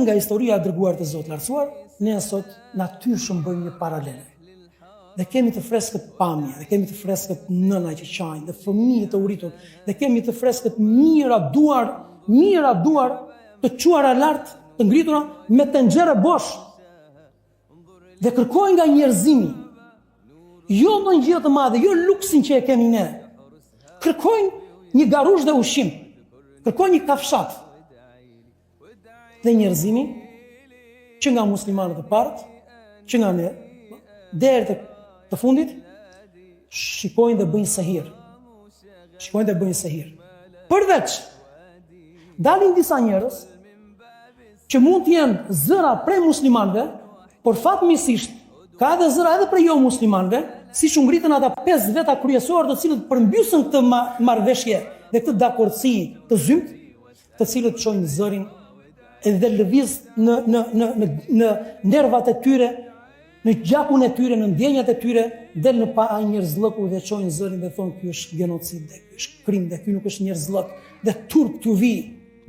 Nga historia e dërguar të Zotit lartësuar, ne sot natyrshëm bëjmë një paralele. Dhe kemi të freskët pamje, dhe kemi të freskët nëna që qajnë, dhe fëmijë të uritur, dhe kemi të freskët mira duar të quara lart, të ngritura me tenxhere bosh. Dhe kërkojnë nga njerëzimi, jo ndonjë gjë të madhe, jo luksin që e kemi ne. Kërkojnë një garush dhe ushqim, kërkojnë një kafshat. Dhe njerëzimi, që nga muslimanët e parë, që nga ne, deri të fundit, shikojnë dhe bëjnë sehir. Përveç, dalin disa njerëz që mund të jenë zëra prej muslimanëve, por fatmirësisht ka edhe zëra edhe prej jo muslimanëve, siç u ngritën ata 5 veta kryesorë të cilët përmbysën këtë marrëveshje dhe këtë dakordsi të zymt, të cilët çojnë zërin edhe lëviz në nervat e tyre, në gjakun e tyre, në ndjenjat e tyre, del në pa ai njerëzllëku dhe çojnë zërin dhe thonë ky është genocid, dhe ky është krim, dhe ky nuk është njerëzllëk, dhe turp t'ju vi,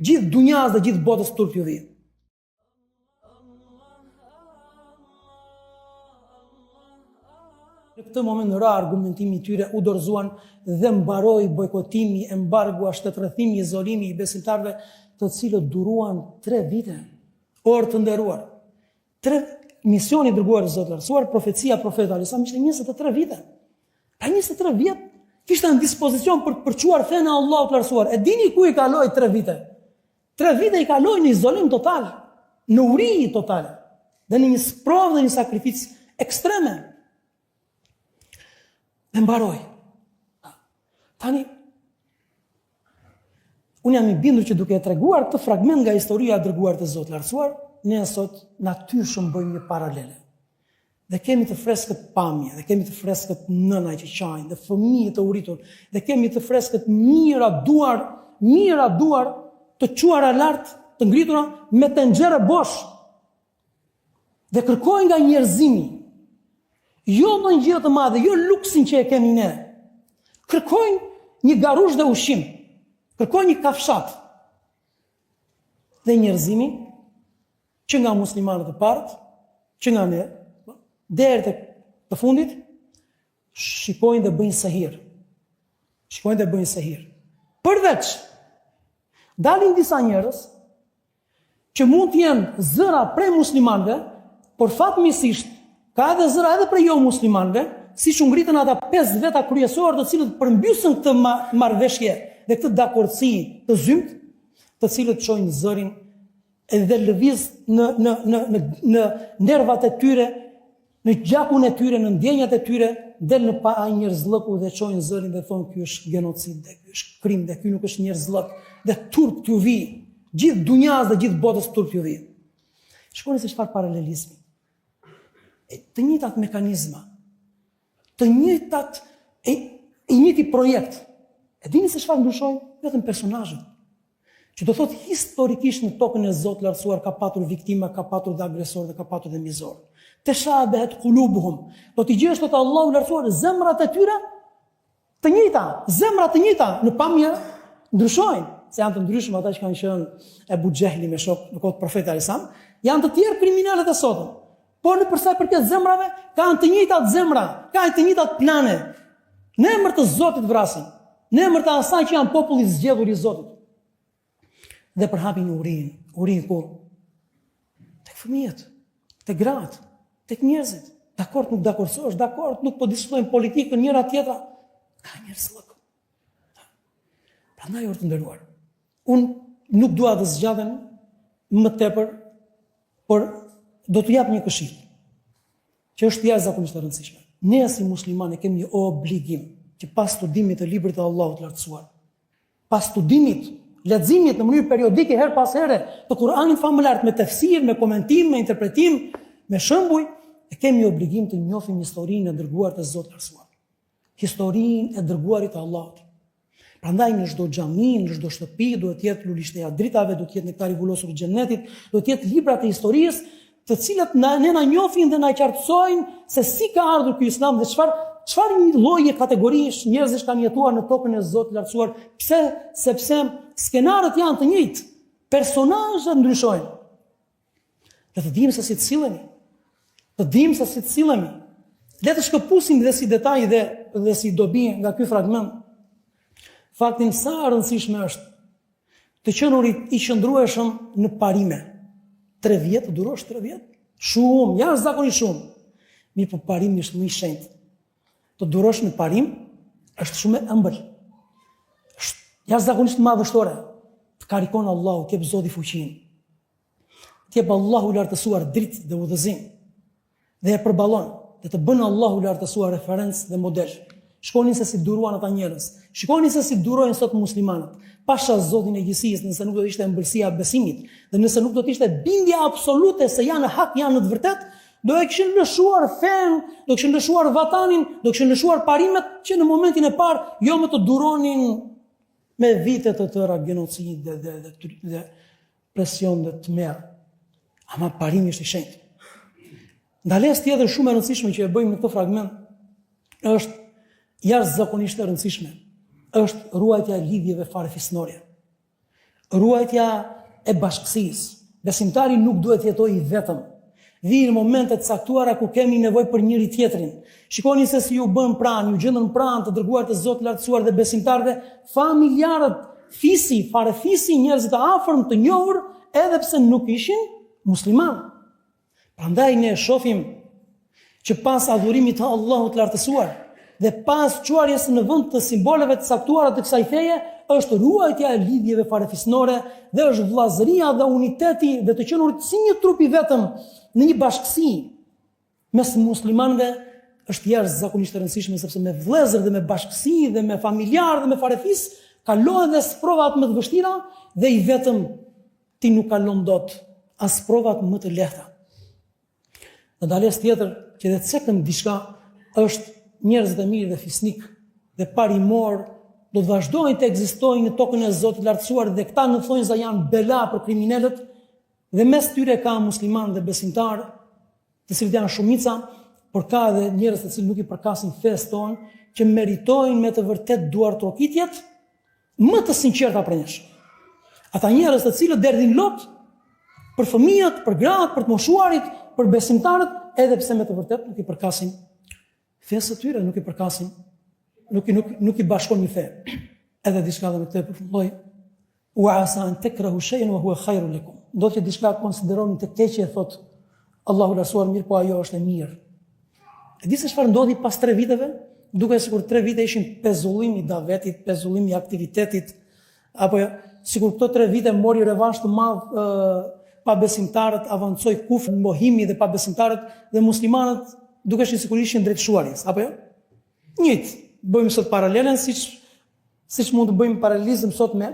gjithë dunjas dhe gjithë botës turp t'ju vi. Në këtë moment në ra argumentimi i tyre u dorëzuan dhe mbaroi bojkotimi, embargua, shtetërrëthimi, izolimi i besimtarëve, të cilët duruan 3 vite. Orë të nderuar. 3 misioni dërguar i Zotit lartësuar, profecia profetit Alisa, ishte 23 vite. Ka 23 vjet kishte në dispozicion për çuar fenë e Allahut të lartësuar. E dini ku i kaloi 3 vite? 3 vite i kaloi në izolim total, në uri total, dhe në një sprovë dhe një sakrificë ekstreme. Dhe mbaroi. Tani, unë jam i bindur që duke e treguar këtë fragment nga historia e dërguar të Zotit lartësuar, ne sot natyrshëm bëjmë një paralele. Dhe kemi të freskët pamje, dhe kemi të freskët nëna që qajnë, dhe fëmijë të uritur, dhe kemi të freskët mira duar të quara lart, të ngritura me tenxhere bosh. Dhe kërkojnë nga njerëzimi, jo ndonjë gjë të madhe, jo luksin që e kemi ne. Kërkojnë një garush dhe ushqim, kërkojnë një kafshat. Dhe njerëzimi, që nga muslimanët e parë, që nga ne, deri të fundit, shikojnë dhe bëjnë sehir. Përveç, dalin disa njerëz që mund të jenë zëra prej muslimanëve, por fatmirësisht ka edhe zëra edhe prej jo muslimanëve, siç u ngritën ata 5 veta kryesorë të cilët përmbysën këtë marrëveshje dhe këtë dakordsi të zymt, të cilët çojnë zërin edhe lëviz në nervat e tyre, në gjakun e tyre, në ndjenjat e tyre, del në pa ai njerëzllëku dhe çojnë zërin dhe thonë ky është genocid, dhe ky është krim, dhe ky nuk është njerëzllëk, dhe turp t'ju vi, gjithë dunjas dhe gjithë botës turp t'ju vi. Shikoni se çfarë paralelizmi. Të njëjtat mekanizma, të njëjtat i njëjti projekt. E dini se çfarë ndryshojnë? Vetëm personazhet. Që do thotë historikisht në tokën e Zotit lartësuar ka patur viktima, ka patur dhe agresor dhe ka patur dhe mizor. Teshabehet qulubuhum. Do t'i gjesh tot Allahu lartësuar zemrat e tyre të njëjta, zemrat të njëjta në pamje ndryshojnë. Se janë të ndryshëm ata që kanë qenë Ebu Xehli me shok në kohë të profetit Alisam, janë të tjerë kriminalët e sotëm. Por në përsa përket zemrave, kanë të njëjtat zemra, kanë të njëjtat plane. Në emër të Zotit vrasin, në emër të asaj që janë populli zgjedhur i Zotit. Dhe përhapin urin ku? Tek fëmijët, tek gratë, tek njerëzit. Dakord nuk dakordsosh, dakord nuk po diskutojnë politikën njëra tjetra. Ka njerëzllëk. Prandaj orë të nderuar, unë nuk dua të zgjathem më tepër, por do të jap një këshill, që është jashtëzakonisht e rëndësishme. Ne si muslimanë kemi një obligim që pas studimit të librit të Allahut të lartësuar, pas studimit, leximit në mënyrë periodike her pas here të Kuranit famulart me tefsir, me komentim, me interpretim, me shembuj, kemi obligim të njohim historinë e dërguar të Zotit të lartësuar. Historinë e dërguarit të Allahut. Prandaj në çdo xhami, në çdo shtëpi duhet të jetë lulishteja dritave, duhet të jetë nektari vullosur i xhenetit, duhet të jetë libra të historisë, të cilat ne na njohin dhe na qartësojnë se si ka ardhur ky Islam dhe çfarë një lloje kategorish njerëzish kanë jetuar në tokën e Zotit të lartësuar. Pse? Sepse skenarët janë të njëjtë, personazhet ndryshojnë. Le të dimë se si të sillemi. Të dimë se si të sillemi. Le të shkëpusim dhe si detaj dhe si dobi nga ky fragment faktin sa rëndësishme është të qenurit i qëndrueshëm në parime. 3 vjet, të durosh 3 vjet? Shumë, jashtëzakonisht shumë. Mirë, po parimi është më i shenjtë. Të durosh në parim është shumë e ëmbël. Është jashtëzakonisht madhështore. Të karikon Allahu, kep Zoti fuqinë. T'jep Allahu lartësuar dritë dhe udhëzim. Dhe e përballon, dhe të bën Allahu lartësuar referencë dhe model. Shikoni se si duruan ata njerëz. Shikoni se si durojnë sot muslimanët. Pasha Zotin e gjithësisë, nëse nuk do të ishte ëmbëlsia e besimit, dhe nëse nuk do të ishte bindja absolute se janë në hak, janë në të vërtetë, do e kishin lëshuar fen, do kishin lëshuar vatanin, do kishin lëshuar parimet që në momentin e parë jo më të duronin me vite të tëra genocid dhe presion dhe të merë. Ama parimi është i shenjtë. Ndalesë tjetër shumë e rëndësishme që e bëjmë në këtë fragment është jashtëzakonisht e rëndësishme. Është ruajtja e lidhjeve farefisnore. Ruajtja e bashkësisë. Besimtari nuk duhet jetojë i vetëm. Vijnë momente të caktuara ku kemi nevojë për njëri tjetrin. Shikoni se si ju bën pranë, ju gjendën pranë të dërguar të Zotit lartësuar dhe besimtarëve, familjarët, fisi, farefisi, njerëzit të afërm të njohur, edhe pse nuk ishin musliman. Prandaj ne shohim që pas adhurimit të Allahut lartësuar dhe pas çuarjes në vend të simboleve të caktuara të kësaj feje, është ruajtja e lidhjeve farefisnore dhe është vllazëria dhe uniteti dhe të qenurit si një trup i vetëm në një bashkësi mes muslimanëve është jashtëzakonisht e rëndësishme, sepse me vëllezër dhe me bashkësi dhe me familjarë dhe me farefis kalohen dhe provat më të vështira dhe i vetëm ti nuk kalon dot as provat më të lehta. Në dalesë tjetër që dhe cekën diçka është njerëz të mirë dhe fisnik dhe parimor do të vazhdojnë të ekzistojnë në tokën e Zotit lartësuar dhe këta në thonjë se janë bela për kriminalët dhe mes tyre ka musliman dhe besimtar, të cilët janë shumica, por ka edhe njerëz të cilët nuk i përkasin fesë tonë, që meritojnë me të vërtet duar trokitjet më të sinqerta për nesh. Ata njerëz të cilët derdhin lot për fëmijët, për gratë, për të moshuarit, për besimtarët, edhe pse me të vërtet nuk i përkasin fesë të tyre, nuk i përkasin, nuk i bashkon një fe. Edhe diçka dhe me të përfundoj, wa asa an takrahu shay'an wa huwa khairun lakum. Do të diçka konsideroni të keqe, thot Allahu lartësuar, mirë, po ajo është e mirë. E di se çfarë ndodhi pas 3 viteve? Duke sikur 3 vite ishin pezullimi i davetit, pezullimi i aktivitetit, apo sikur këto 3 vite mori revansh të madh pa besimtarët, avancoi kufri, mohimi dhe pa besimtarët dhe muslimanët dukeshin sikur ishin drejt shuarjes, apo jo? Njëjtë, bëjmë sot paralelen siç mund të bëjmë paralelizëm sot me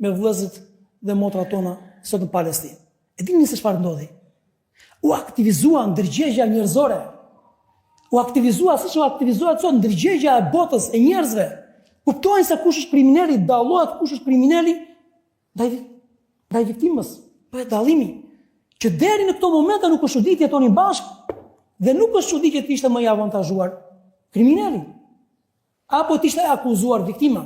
vëllezërit dhe motrat tona sot në Palestinë. E dini se çfarë ndodhi? U aktivizua ndërgjegja njerëzore. U aktivizua siç u aktivizohet sot ndërgjegja e botës e njerëzve. Kuptojnë se kush është kriminali, dallohet kush është kriminali ndaj viktimës, pa dallimi. Që deri në këto momente nuk është çudi të jetonin bashkë dhe nuk është çudi që të ishte më i avantazhuar kriminali apo të ishte akuzuar viktima.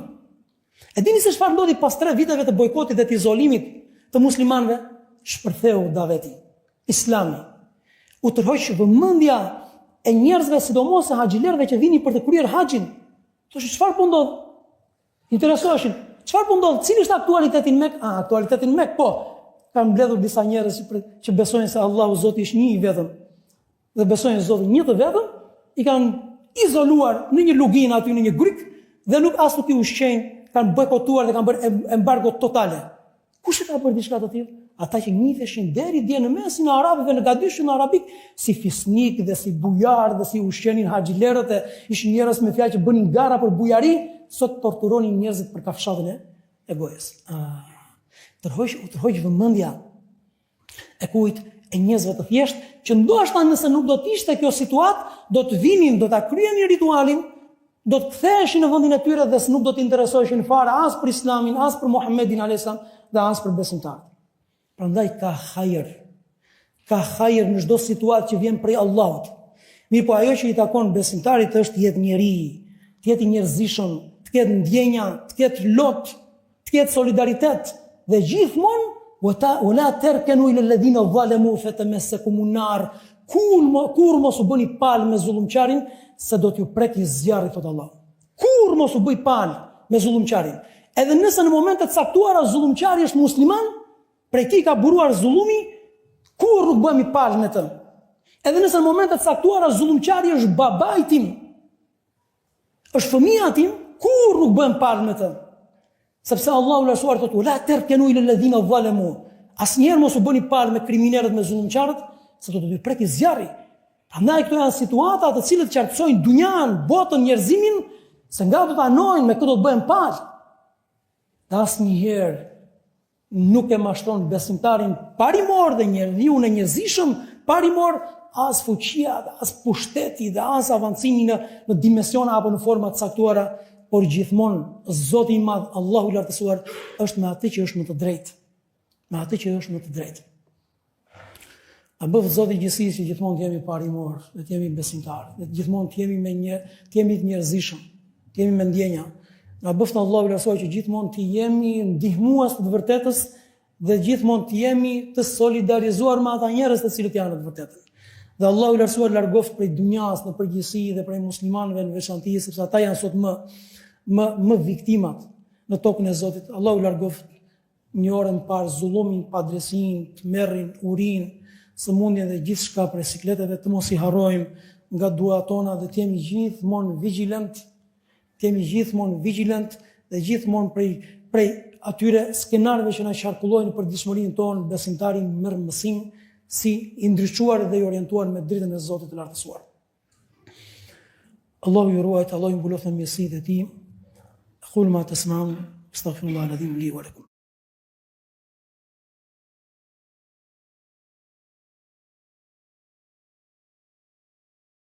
E dini se çfarë ndodhi pas 3 viteve të bojkotit dhe të izolimit të muslimanëve? Shpërtheu daveti, Islami. U tërhoq vëmendja e njerëzve, sidomos e haxhilerëve që vinin për të kryer haxhin. Thoshë çfarë po ndodh? Interesoheshin. Çfarë po ndodh? Cili është aktualiteti në Mekë? Aktualiteti në Mekë, po. Kanë mbledhur disa njerëz që besojnë se Allahu Zoti është një i vetëm. Dhe besojnë se Zoti një të vetëm, i kanë izoluar në një luginë aty në një gryk dhe nuk as nuk i ushqejnë, kanë bojkotuar dhe kanë bërë embargo totale. Kush e ka bërë diçka të tillë? Ata që njiheshin deri dje në mesin e arabëve në gadishën arabik si fisnik dhe si bujar dhe si ushqenin haxhilerët e ishin njerëz me fjalë që bënin gara për bujari, sot torturonin njerëzit për kafshatën e gojës. Tërhoq vëmendja e kujt? E njerëzve të thjeshtë që ndoshta nëse nuk do të ishte kjo situatë, do të vinin, do ta kryenin ritualin, do të ktheheshin në vendin e tyre dhe nuk do të interesoheshin fare as për Islamin, as për Muhammedin alayhis salam dhe as për besimtarët. Prandaj ka hajër në çdo situatë që vjen prej Allahut. Mirë, po ajo që i takon besimtarit është të jetë njeri, të jetë i njerëzishëm, të ketë ndjenja, të ketë lot, të ketë solidaritet dhe gjithmonë ولا تركنوا إلى الذين ظلموا فتمسكم النار. Kur mos u bëni palë me zullumqarin, se do t'ju preki zjarri, thot Allah. Kur mos u bëj palë me zullumqarin. Edhe nëse në momentet caktuara zullumqari është musliman, prej ti ka buruar zullumi, kur nuk bëhemi palë me të. Edhe nëse në momentet caktuara zullumqari është babaj tim, është fëmia tim, kur nuk bëhem palë me të. Sepse Allahu lëshuar thotë, la terkenu ila alladhina zalamu. Asnjëherë mos u bëni palë me kriminalët, me zullumqarët, se do t'ju preki zjarri. Prandaj këto janë situata të cilët qartësojnë dunjan, botën, njerëzimin, se nga do të anojnë me këtë do të bëhen palë. Dhe asnjëherë nuk e mashtron besimtarin parimor dhe njeriu në njerëzishëm parimor as fuqia, as pushteti dhe as avancimi në dimensiona apo në forma të caktuara, por gjithmonë Zoti i Madh, Allahu i lartësuar, është me atë që është më të drejtë. Me atë që është më të drejtë. A bëf Zoti i gjithësisë që gjithmonë të jemi parimor, dhe të jemi besimtarë, dhe gjithmonë të jemi të njerëzishëm, të jemi me ndjenja. Na bëft Allahu i lartësuar që gjithmonë të jemi ndihmues të vërtetës dhe gjithmonë të jemi të solidarizuar me ata njerëz të cilët janë të vërtetën. Dhe Allahu i lartësuar largoft prej dunjas në përgjithësi dhe prej muslimanëve në veçantë, sepse ata janë sot më viktimat në tokën e Zotit. Allahu largoft një orë më parë zullumin, padresinë, të merrin, urinë, sëmundjen dhe gjithçka prej sikleteve, të mos i harrojmë nga duat tona dhe të jemi gjithmonë vigjilent, dhe gjithmonë prej atyre skenarëve që na qarkullojnë për dishmërinë tonë, besimtarin merr mësim si i ndriçuar dhe i orientuar me dritën e Zotit të lartësuar. Allahu ju ruajt, Allahu ju mbuloft në mirësitë e tij. Aqulu ma tasma'un, astaghfirullaha al-azim li wa lakum.